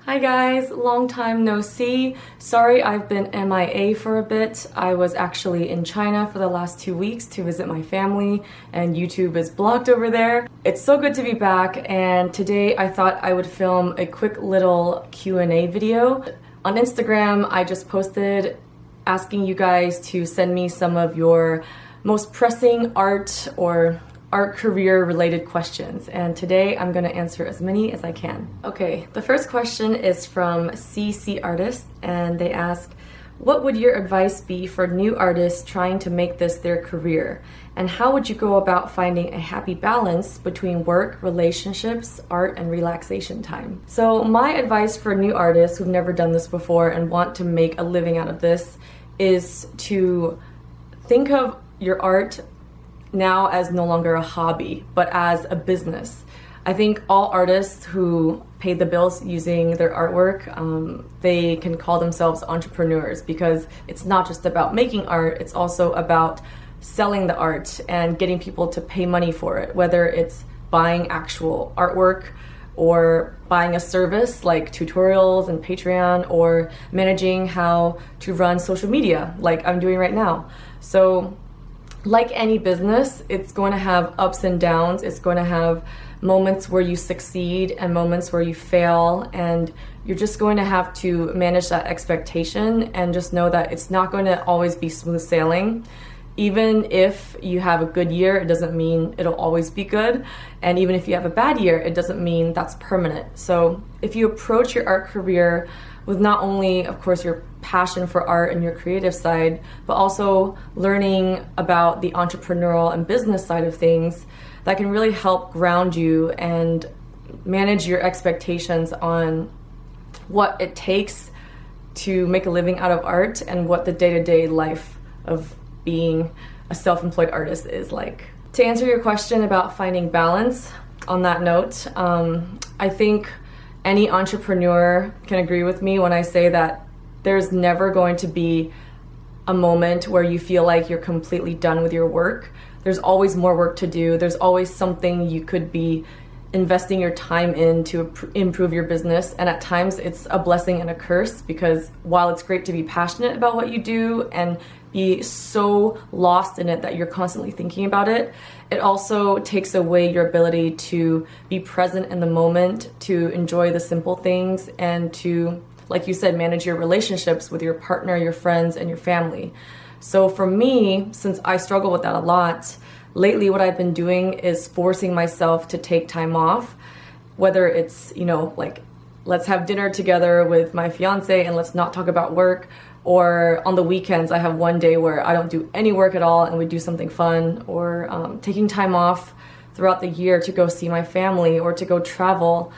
Hi guys, long time no see. Sorry I've been MIA for a bit. I was actually in China for the last 2 weeks to visit my family and YouTube is blocked over there. It's so good to be back, and today I thought I would film a quick little Q&A video. On Instagram, I just posted asking you guys to send me some of your most pressing art or art career related questions, and today I'm going to answer as many as I can. Okay, the first question is from CC Artist, and they ask, what would your advice be for new artists trying to make this their career? And how would you go about finding a happy balance between work, relationships, art, and relaxation time? So my advice for new artists who've never done this before and want to make a living out of this is to think of your art now as no longer a hobby, but as a business. I think all artists who pay the bills using their artwork, they can call themselves entrepreneurs, because it's not just about making art, it's also about selling the art and getting people to pay money for it, whether it's buying actual artwork or buying a service like tutorials and Patreon, or managing how to run social media like I'm doing right now. So like any business, it's going to have ups and downs. It's going to have moments where you succeed and moments where you fail, and you're just going to have to manage that expectation and just know that it's not going to always be smooth sailing. Even if you have a good year, it doesn't mean it'll always be good. And even if you have a bad year, it doesn't mean that's permanent. So if you approach your art career with not only, of course, your passion for art and your creative side, but also learning about the entrepreneurial and business side of things, that can really help ground you and manage your expectations on what it takes to make a living out of art and what the day-to-day life of being a self-employed artist is like. To answer your question about finding balance, on that note, I think any entrepreneur can agree with me when I say that there's never going to be a moment where you feel like you're completely done with your work. There's always more work to do. There's always something you could be investing your time in to improve your business. And at times it's a blessing and a curse, because while it's great to be passionate about what you do and be so lost in it that you're constantly thinking about it, it also takes away your ability to be present in the moment, to enjoy the simple things, and to, like you said, manage your relationships with your partner, your friends, and your family. So for me, since I struggle with that a lot, lately what I've been doing is forcing myself to take time off, whether it's, like, let's have dinner together with my fiance and let's not talk about work, or on the weekends I have one day where I don't do any work at all and we do something fun, or taking time off throughout the year to go see my family or to go travel.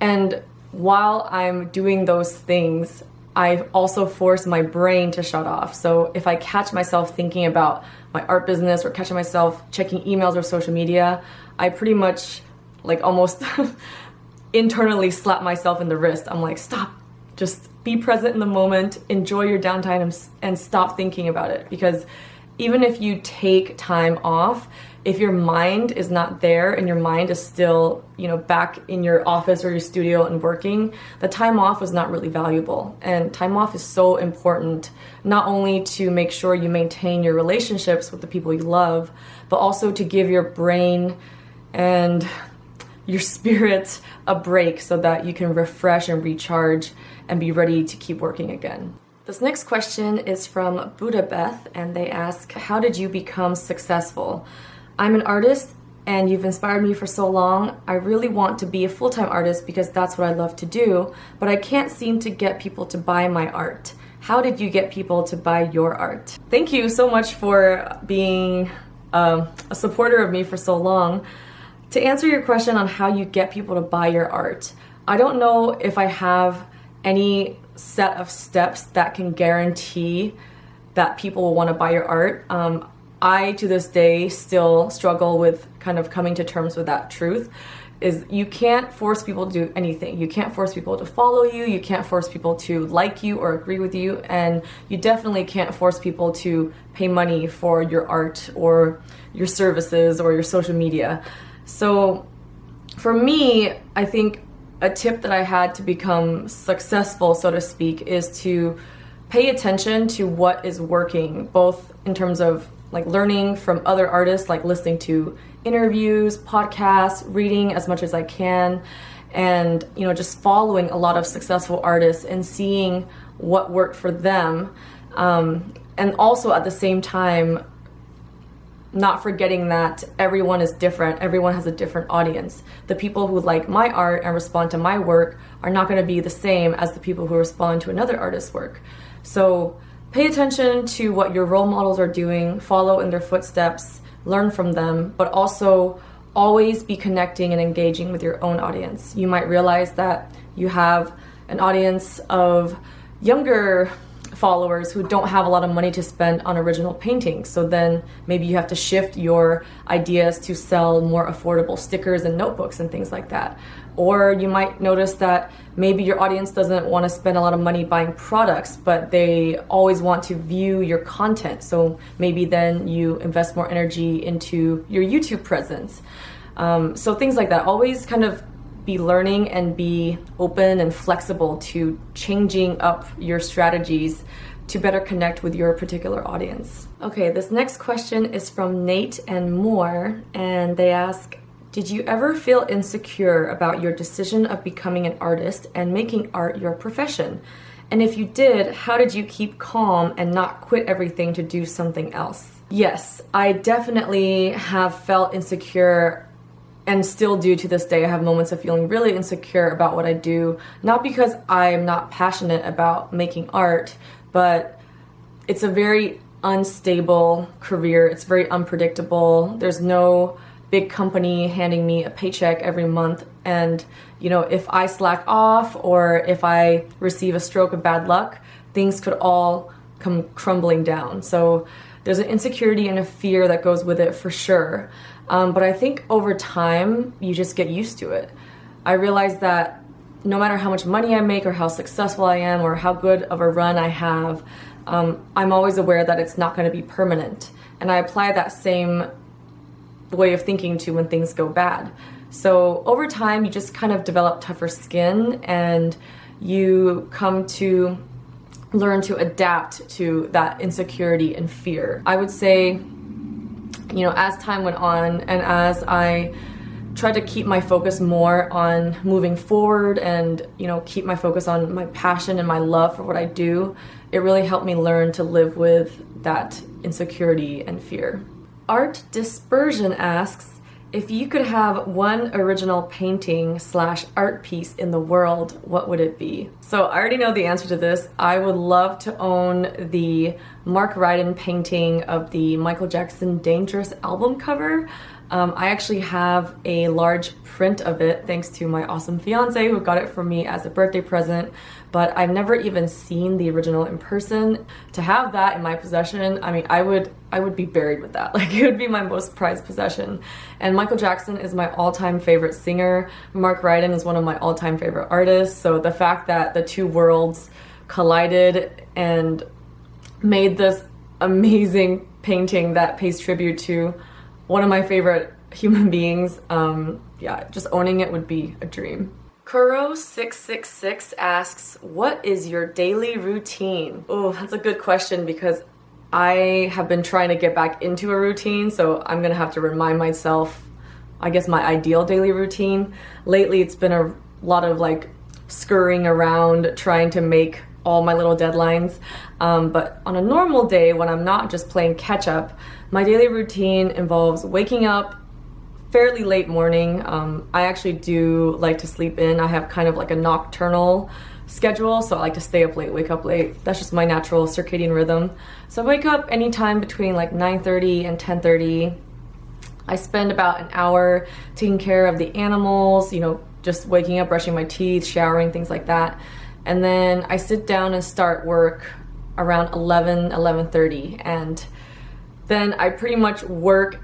And while I'm doing those things, I also force my brain to shut off. So if I catch myself thinking about my art business or catching myself checking emails or social media, I pretty much like almost internally slap myself in the wrist. I'm like, stop, just be present in the moment, enjoy your downtime, and stop thinking about it. Because even if you take time off, if your mind is not there and your mind is still, back in your office or your studio and working, the time off is not really valuable. And time off is so important, not only to make sure you maintain your relationships with the people you love, but also to give your brain and your spirit a break so that you can refresh and recharge and be ready to keep working again. This next question is from Buddha Beth, and they ask, how did you become successful? I'm an artist and you've inspired me for so long. I really want to be a full-time artist because that's what I love to do, but I can't seem to get people to buy my art. How did you get people to buy your art? Thank you so much for being a supporter of me for so long. To answer your question on how you get people to buy your art, I don't know if I have any set of steps that can guarantee that people will want to buy your art. I, to this day, still struggle with kind of coming to terms with that truth, is you can't force people to do anything. You can't force people to follow you. You can't force people to like you or agree with you. And you definitely can't force people to pay money for your art or your services or your social media. So for me, I think a tip that I had to become successful, so to speak, is to pay attention to what is working, both in terms of like learning from other artists, like listening to interviews, podcasts, reading as much as I can, and just following a lot of successful artists and seeing what worked for them, and also at the same time not forgetting that everyone is different, everyone has a different audience. The people who like my art and respond to my work are not going to be the same as the people who respond to another artist's work. So pay attention to what your role models are doing, follow in their footsteps, learn from them, but also always be connecting and engaging with your own audience. You might realize that you have an audience of younger followers who don't have a lot of money to spend on original paintings. So then maybe you have to shift your ideas to sell more affordable stickers and notebooks and things like that. Or you might notice that maybe your audience doesn't want to spend a lot of money buying products, but they always want to view your content. So maybe then you invest more energy into your YouTube presence. So things like that. Always kind of be learning and be open and flexible to changing up your strategies to better connect with your particular audience. Okay, this next question is from Nate and Moore, and they ask, did you ever feel insecure about your decision of becoming an artist and making art your profession? And if you did, how did you keep calm and not quit everything to do something else? Yes, I definitely have felt insecure, and still do to this day. I have moments of feeling really insecure about what I do, not because I'm not passionate about making art, but it's a very unstable career. It's very unpredictable. There's no big company handing me a paycheck every month. And, if I slack off or if I receive a stroke of bad luck, things could all come crumbling down. So there's an insecurity and a fear that goes with it for sure. But I think over time, you just get used to it. I realize that no matter how much money I make or how successful I am or how good of a run I have, I'm always aware that it's not going to be permanent. And I apply that same way of thinking to when things go bad. So over time, you just kind of develop tougher skin and you come to learn to adapt to that insecurity and fear. I would say, as time went on and as I tried to keep my focus more on moving forward and, keep my focus on my passion and my love for what I do, it really helped me learn to live with that insecurity and fear. Art Dispersion asks, if you could have one original painting / art piece in the world, what would it be? So I already know the answer to this. I would love to own the Mark Ryden painting of the Michael Jackson Dangerous album cover. I actually have a large print of it thanks to my awesome fiance who got it for me as a birthday present, but I've never even seen the original in person. To have that in my possession, I would be buried with that. Like, it would be my most prized possession. And Michael Jackson is my all-time favorite singer. Mark Ryden is one of my all-time favorite artists. So the fact that the two worlds collided and made this amazing painting that pays tribute to one of my favorite human beings, just owning it would be a dream. Kuro666 asks, what is your daily routine? Oh, that's a good question because I have been trying to get back into a routine, so I'm gonna have to remind myself, I guess, my ideal daily routine. Lately, it's been a lot of scurrying around trying to make all my little deadlines. But on a normal day, when I'm not just playing catch up, my daily routine involves waking up fairly late morning. I actually do like to sleep in. I have kind of like a nocturnal schedule, so I like to stay up late, wake up late. That's just my natural circadian rhythm. So I wake up anytime between 9:30 and 10:30. I spend about an hour taking care of the animals, just waking up, brushing my teeth, showering, things like that. And then I sit down and start work around 11:30, and then I pretty much work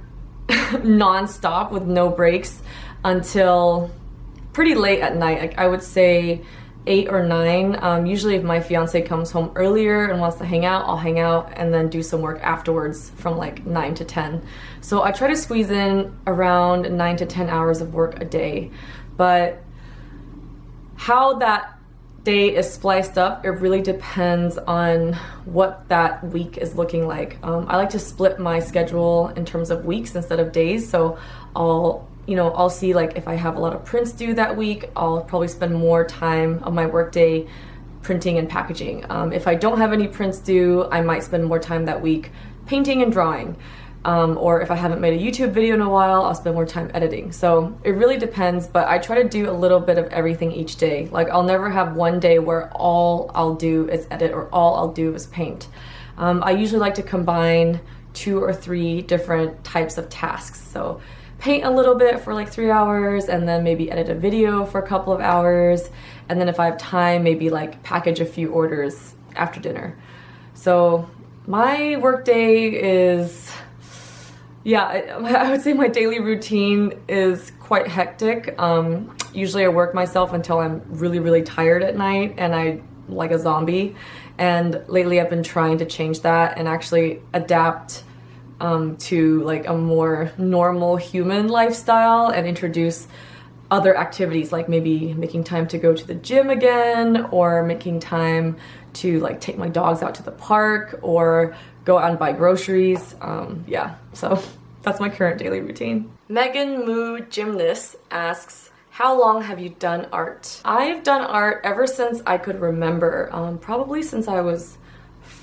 non-stop with no breaks until pretty late at night. I would say 8 or 9. Usually if my fiance comes home earlier and wants to hang out, I'll hang out and then do some work afterwards from 9 to 10. So I try to squeeze in around 9 to 10 hours of work a day. But How that day is spliced up, it really depends on what that week is looking like. I like to split my schedule in terms of weeks instead of days. So I'll see like if I have a lot of prints due that week, I'll probably spend more time of my workday printing and packaging. If I don't have any prints due, I might spend more time that week painting and drawing. Or if I haven't made a YouTube video in a while, I'll spend more time editing. So it really depends, but I try to do a little bit of everything each day. Like I'll never have one day where all I'll do is edit or all I'll do is paint. I usually like to combine 2 or 3 different types of tasks. So paint a little bit for like 3 hours and then maybe edit a video for a couple of hours. And then if I have time, maybe like package a few orders after dinner. So my workday is, yeah, I would say my daily routine is quite hectic. Usually I work myself until I'm really, really tired at night and I like a zombie. And lately I've been trying to change that and actually adapt to like a more normal human lifestyle and introduce other activities, like maybe making time to go to the gym again, or making time to like take my dogs out to the park or go out and buy groceries. Yeah, so that's my current daily routine. Megan Moo Gymnast asks, how long have you done art? I've done art ever since I could remember, probably since I was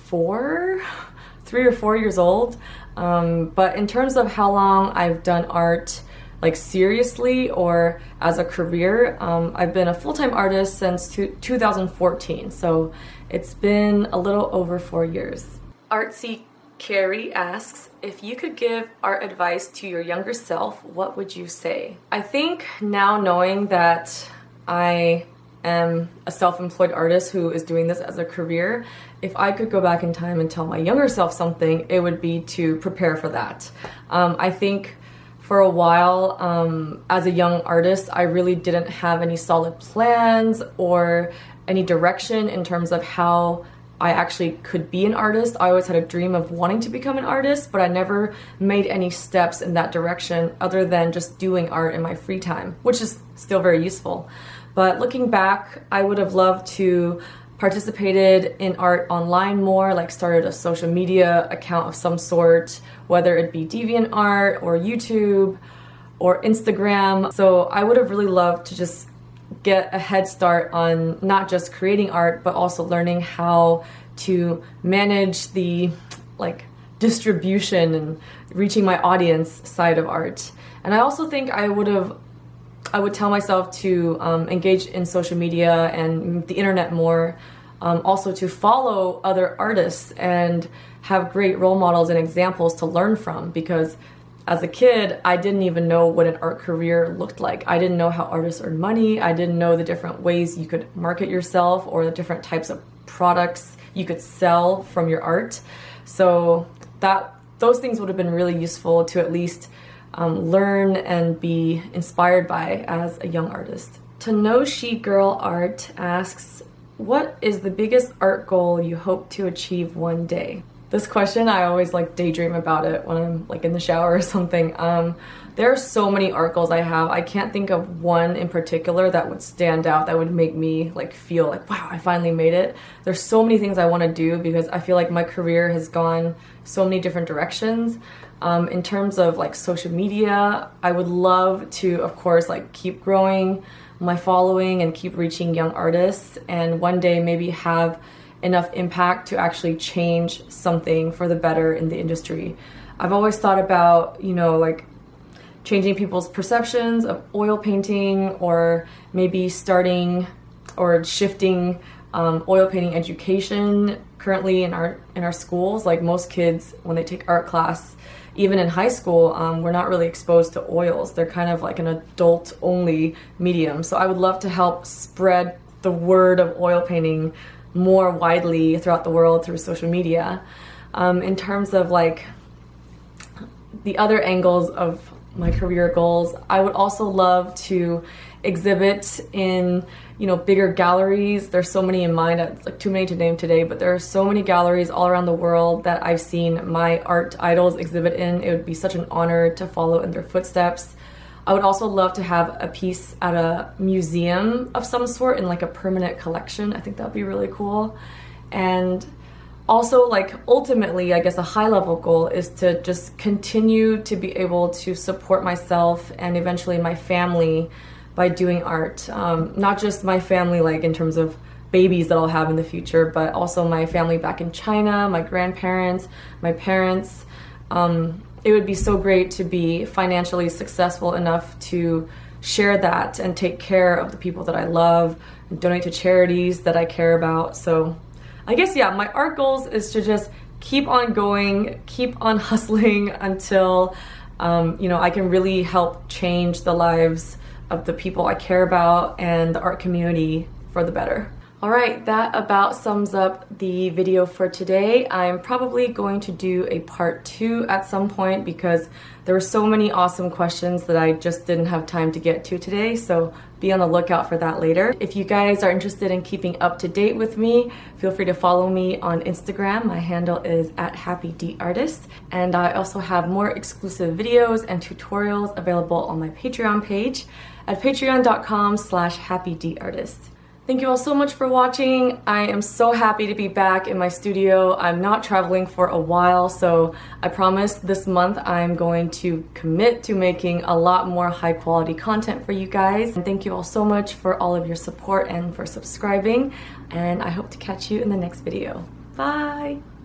3 or 4 years old. But in terms of how long I've done art, like seriously or as a career, I've been a full-time artist since 2014. So it's been a little over 4 years. Artsy Carrie asks, if you could give art advice to your younger self, what would you say? I think now knowing that I am a self-employed artist who is doing this as a career, if I could go back in time and tell my younger self something, it would be to prepare for that. I think for a while, as a young artist, I really didn't have any solid plans or any direction in terms of how I actually could be an artist. I always had a dream of wanting to become an artist, but I never made any steps in that direction other than just doing art in my free time, which is still very useful. But looking back, I would have loved to participated in art online more, like started a social media account of some sort, whether it be DeviantArt or YouTube or Instagram. So I would have really loved to just get a head start on not just creating art, but also learning how to manage the like distribution and reaching my audience side of art. And I also think I would tell myself to engage in social media and the internet more, also to follow other artists and have great role models and examples to learn from, because as a kid, I didn't even know what an art career looked like. I didn't know how artists earn money. I didn't know the different ways you could market yourself or the different types of products you could sell from your art. So those things would have been really useful to at least learn and be inspired by as a young artist. Tanoshi Girl Art asks, what is the biggest art goal you hope to achieve one day? This question, I always like daydream about it when I'm like in the shower or something. There are so many art goals I have. I can't think of one in particular that would stand out, that would make me like feel like, wow, I finally made it. There's so many things I want to do because I feel like my career has gone so many different directions. In terms of like social media, I would love to, of course, like keep growing my following and keep reaching young artists, and one day maybe have enough impact to actually change something for the better in the industry. I've always thought about, like changing people's perceptions of oil painting, or maybe starting or shifting oil painting education currently in our schools. Like most kids, when they take art class, even in high school, we're not really exposed to oils. They're kind of like an adult-only medium. So I would love to help spread the word of oil painting more widely throughout the world through social media. In terms of like the other angles of my career goals, I would also love to exhibit in bigger galleries. There's so many in mind, it's like too many to name today, but there are so many galleries all around the world that I've seen my art idols exhibit in. It would be such an honor to follow in their footsteps. I would also love to have a piece at a museum of some sort in like a permanent collection. I think that would be really cool. And also, like, ultimately, I guess a high level goal is to just continue to be able to support myself and eventually my family by doing art. Not just my family, like in terms of babies that I'll have in the future, but also my family back in China, my grandparents, my parents. It would be so great to be financially successful enough to share that and take care of the people that I love, and donate to charities that I care about. So I guess, yeah, my art goals is to just keep on going, keep on hustling until, I can really help change the lives of the people I care about and the art community for the better. All right, that about sums up the video for today. I'm probably going to do a part 2 at some point because there were so many awesome questions that I just didn't have time to get to today, so be on the lookout for that later. If you guys are interested in keeping up to date with me, feel free to follow me on Instagram. My handle is @happydartist, and I also have more exclusive videos and tutorials available on my Patreon page at patreon.com/happydartist. Thank you all so much for watching. I am so happy to be back in my studio. I'm not traveling for a while, so I promise this month I'm going to commit to making a lot more high quality content for you guys. And thank you all so much for all of your support and for subscribing. And I hope to catch you in the next video. Bye!